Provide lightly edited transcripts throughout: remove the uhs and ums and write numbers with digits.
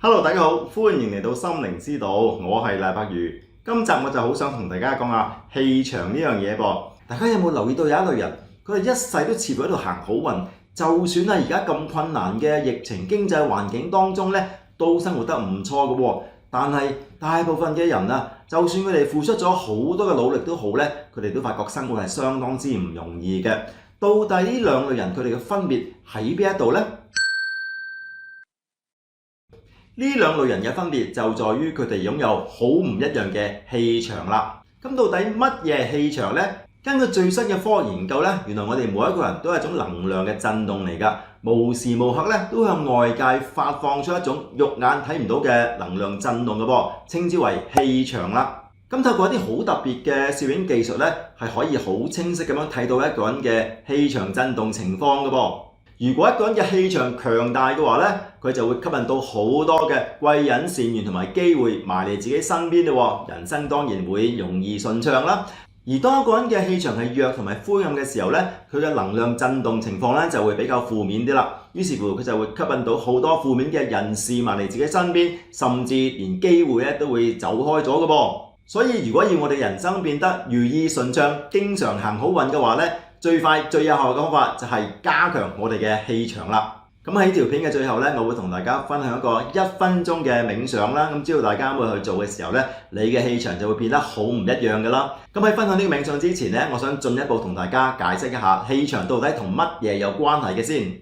Hello，大家好，歡迎嚟到心靈之道，我係賴柏如。今集我就好想同大家講下氣場呢樣嘢噃。大家有冇留意到有一類人，佢哋一世都似乎喺度行好運，就算係而家咁困難嘅疫情經濟環境當中呢，都生活得唔錯嘅喎。但係大部分嘅人啊，就算佢哋付出咗好多嘅努力都好呢，佢哋都發覺生活係相當之唔容易嘅。到底呢兩類人佢哋嘅分別喺邊一度呢？呢兩類人嘅分別就在於佢哋擁有好唔一樣嘅氣場啦。咁到底乜嘢係氣場呢？根據最新嘅科學研究呢，原來我哋每一個人都係一種能量嘅震動嚟㗎，無時無刻呢都向外界發放出一種肉眼睇唔到嘅能量震動嘅噃，稱之為氣場啦。咁透過一啲好特別嘅攝影技術呢，係可以好清晰咁樣睇到一個人嘅氣場震動情況嘅噃。如果一個人嘅氣場強大嘅話呢，佢就會吸引到好多嘅貴人善緣同埋機會埋嚟自己身邊咯，人生當然會容易順暢啦。而當一個人嘅氣場係弱同埋灰暗嘅時候呢，佢嘅能量震動情況呢就會比較負面啲啦。於是乎佢就會吸引到好多負面嘅人士埋嚟自己身邊，甚至連機會都會走開咗嘅噃。所以如果要我哋人生變得如意順暢，經常行好運嘅話呢，最快最有效嘅方法就係加強我哋嘅氣場啦。咁喺條片嘅最後呢，我會同大家分享一個1分鐘嘅冥想啦。咁只要大家會去做嘅時候呢，你嘅氣場就會變得好唔一樣㗎啦。咁喺分享呢個冥想之前呢，我想進一步同大家解釋一下氣場到底同乜嘢有關係嘅先。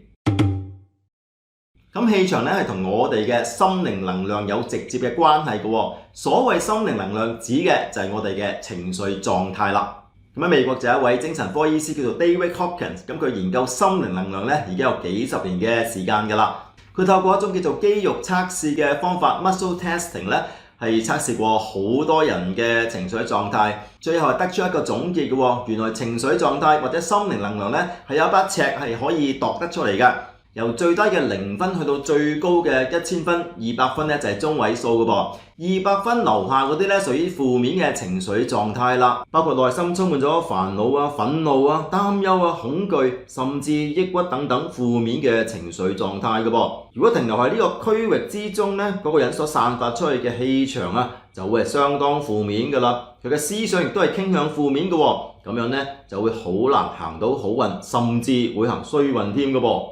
咁氣場呢係同我哋嘅心靈能量有直接嘅關係嘅喎。所謂心靈能量指嘅就係我哋嘅情緒狀態啦。咁喺美國就有一位精神科醫師叫做 David Hawkins， 咁佢研究心靈能量咧已經有幾十年嘅時間㗎啦。佢透過一種叫做肌肉測試嘅方法 muscle testing 咧，係測試過好多人嘅情緒狀態，最後係得出一個總結嘅喎。原來情緒狀態或者心靈能量咧係有一把尺係可以度得出嚟㗎。由最低嘅0分去到最高嘅1000分，200分咧就係中位數嘅噃。200分樓下嗰啲咧屬於負面嘅情緒狀態啦，包括內心充滿咗煩惱啊、憤怒啊、擔憂啊、恐懼，甚至抑鬱等等負面嘅情緒狀態嘅噃。如果停留喺呢個區域之中咧，嗰個人所散發出去嘅氣場啊，就會係相當負面㗎啦。佢嘅思想亦都係傾向負面嘅喎，咁樣咧就會好難行到好運，甚至會行衰運添嘅噃。